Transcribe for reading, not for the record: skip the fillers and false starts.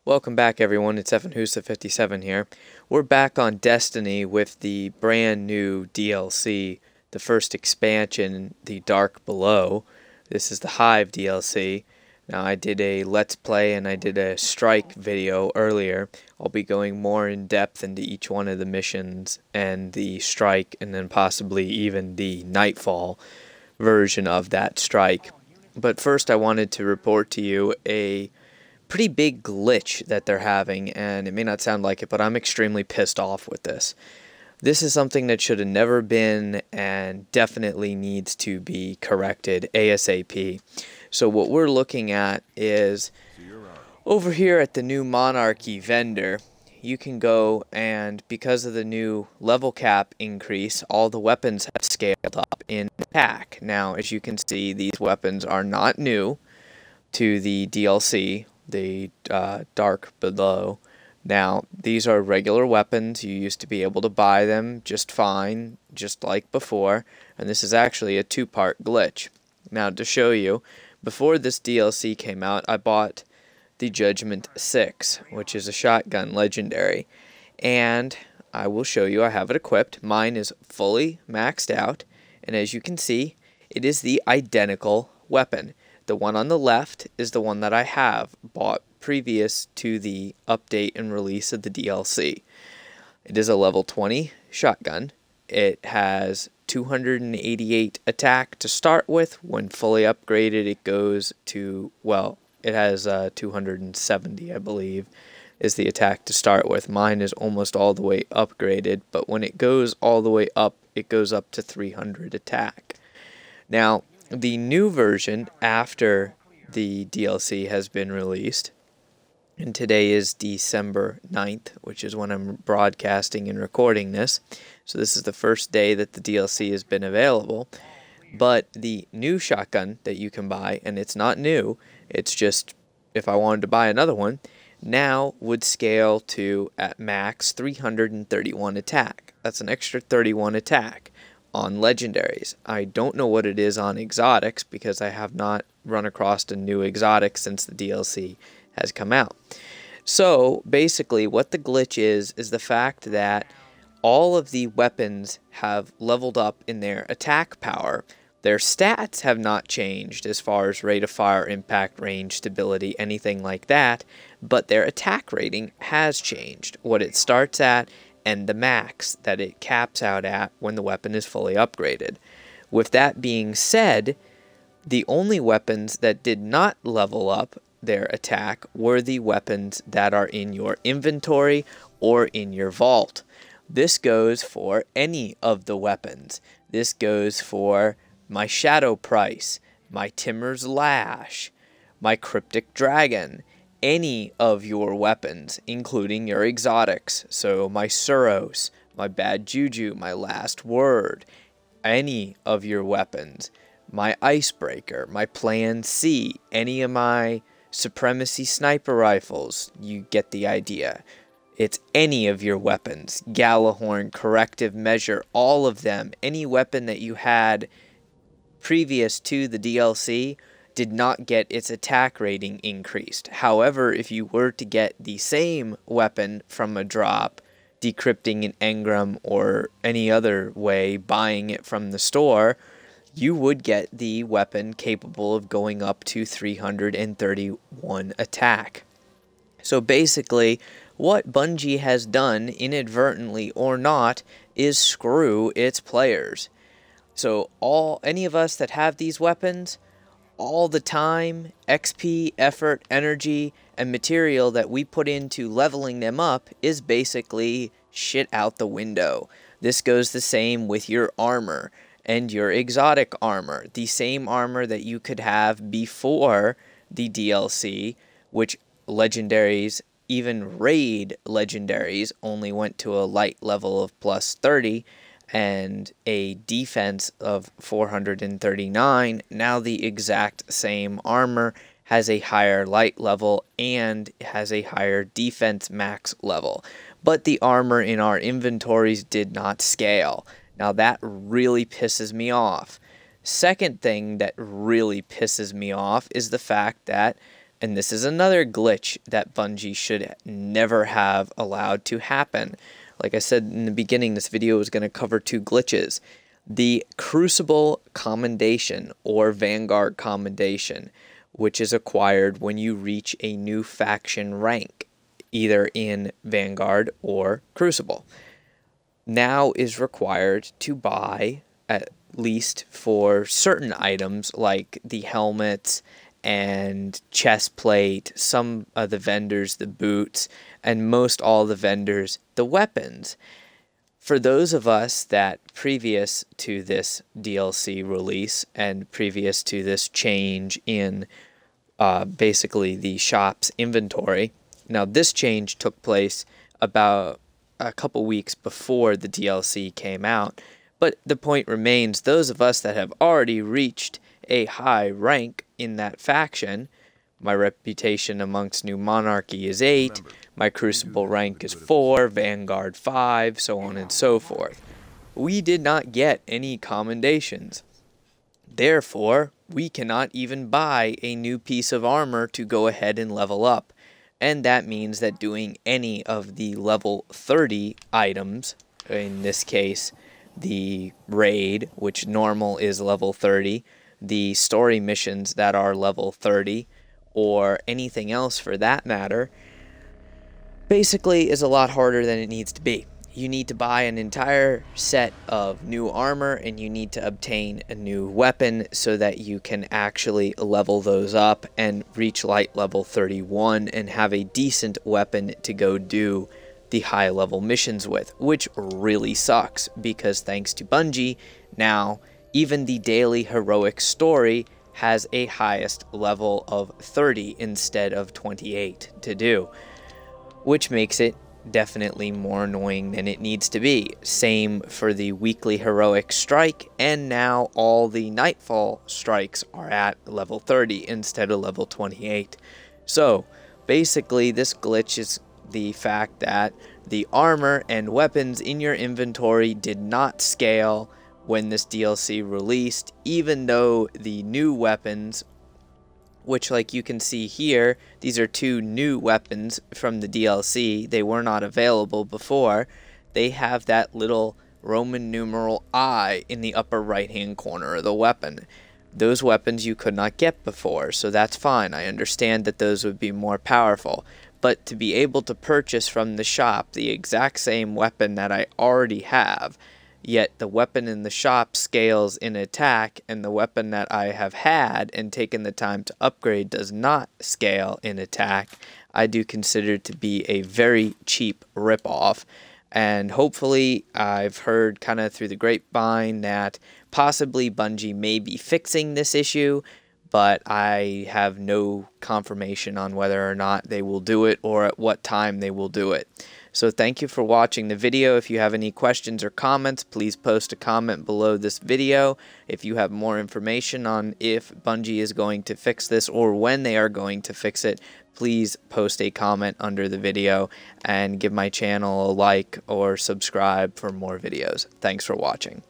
Welcome back, everyone. It's EvanHusa57 here. We're back on Destiny with the brand new DLC, the first expansion, The Dark Below. This is the Hive DLC. Now, I did a Let's Play and I did a Strike video earlier. I'll be going more in depth into each one of the missions and the Strike, and then possibly even the Nightfall version of that Strike. But first, I wanted to report to you a pretty big glitch that they're having, and it may not sound like it, but I'm extremely pissed off with this. This is something that should have never been and definitely needs to be corrected ASAP. So what we're looking at is over here at the new Monarchy vendor, you can go, and because of the new level cap increase, all the weapons have scaled up in attack. Now, as you can see, these weapons are not new to the DLC, the Dark Below. Now, these are regular weapons. You used to be able to buy them just fine, just like before, and this is actually a two-part glitch. Now, to show you, before this DLC came out, I bought the Judgment 6, which is a shotgun legendary, and I will show you I have it equipped. Mine is fully maxed out, and as you can see, it is the identical weapon. The one on the left is the one that I have bought previous to the update and release of the DLC. It is a level 20 shotgun. It has 288 attack to start with. When fully upgraded, it goes to, well, it has 270, I believe, is the attack to start with. Mine is almost all the way upgraded, but when it goes all the way up, it goes up to 300 attack. Now, the new version after the DLC has been released, and today is December 9th, which is when I'm broadcasting and recording this, so this is the first day that the DLC has been available, but the new shotgun that you can buy, and it's not new, it's just if I wanted to buy another one, now would scale to, at max, 331 attack. That's an extra 31 attack on legendaries. I don't know what it is on exotics because I have not run across a new exotic since the DLC has come out. So basically what the glitch is the fact that all of the weapons have leveled up in their attack power. Their stats have not changed as far as rate of fire, impact, range, stability, anything like that, but their attack rating has changed. What it starts at and the max that it caps out at when the weapon is fully upgraded. With that being said, the only weapons that did not level up their attack were the weapons that are in your inventory or in your vault. This goes for any of the weapons. This goes for my Shadow Price, my Timur's Lash, my Cryptic Dragon, any of your weapons, including your exotics, so my Suros, my Bad Juju, my Last Word, any of your weapons, my Icebreaker, my Plan C, any of my Supremacy Sniper Rifles, you get the idea. It's any of your weapons, Gjallarhorn, Corrective Measure, all of them, any weapon that you had previous to the DLC, did not get its attack rating increased. However, if you were to get the same weapon from a drop, decrypting an engram or any other way, buying it from the store, you would get the weapon capable of going up to 331 attack. So basically, what Bungie has done, inadvertently or not, is screw its players. So any of us that have these weapons, all the time, XP, effort, energy, and material that we put into leveling them up is basically shit out the window. This goes the same with your armor and your exotic armor. The same armor that you could have before the DLC, which legendaries, even raid legendaries, only went to a light level of plus 30, and a defense of 439. Now the exact same armor has a higher light level and has a higher defense max level. But the armor in our inventories did not scale. Now that really pisses me off. Second thing that really pisses me off is the fact that And this is another glitch that Bungie should never have allowed to happen. Like I said in the beginning, this video is going to cover 2 glitches. The Crucible Commendation, or Vanguard Commendation, which is acquired when you reach a new faction rank, either in Vanguard or Crucible, now is required to buy, at least for certain items like the helmets and chest plate, some of the vendors the boots, and most all the vendors the weapons. For those of us that previous to this DLC release and previous to this change in basically the shop's inventory, now this change took place about a couple weeks before the DLC came out, but the point remains, those of us that have already reached a high rank in that faction, my reputation amongst New Monarchy is 8, my Crucible rank is 4, Vanguard 5, so on and so forth. We did not get any commendations. Therefore, we cannot even buy a new piece of armor to go ahead and level up. And that means that doing any of the level 30 items, in this case, the raid, which normal is level 30, the story missions that are level 30, or anything else for that matter, basically is a lot harder than it needs to be. You need to buy an entire set of new armor, and you need to obtain a new weapon so that you can actually level those up and reach light level 31 and have a decent weapon to go do the high level missions with, which really sucks because thanks to Bungie, now even the daily heroic story has a highest level of 30 instead of 28 to do, which makes it definitely more annoying than it needs to be. Same for the weekly heroic strike, and now all the nightfall strikes are at level 30 instead of level 28. So basically this glitch is the fact that the armor and weapons in your inventory did not scale when this DLC released, even though the new weapons, which like you can see here, these are 2 new weapons from the DLC. They were not available before. They have that little Roman numeral I in the upper right hand corner of the weapon. Those weapons you could not get before, so that's fine. I understand that those would be more powerful. But to be able to purchase from the shop the exact same weapon that I already have, yet the weapon in the shop scales in attack, and the weapon that I have had and taken the time to upgrade does not scale in attack, I do consider to be a very cheap ripoff. And hopefully, I've heard kind of through the grapevine that possibly Bungie may be fixing this issue, but I have no confirmation on whether or not they will do it or at what time they will do it. So thank you for watching the video. If you have any questions or comments, please post a comment below this video. If you have more information on if Bungie is going to fix this or when they are going to fix it, please post a comment under the video and give my channel a like or subscribe for more videos. Thanks for watching.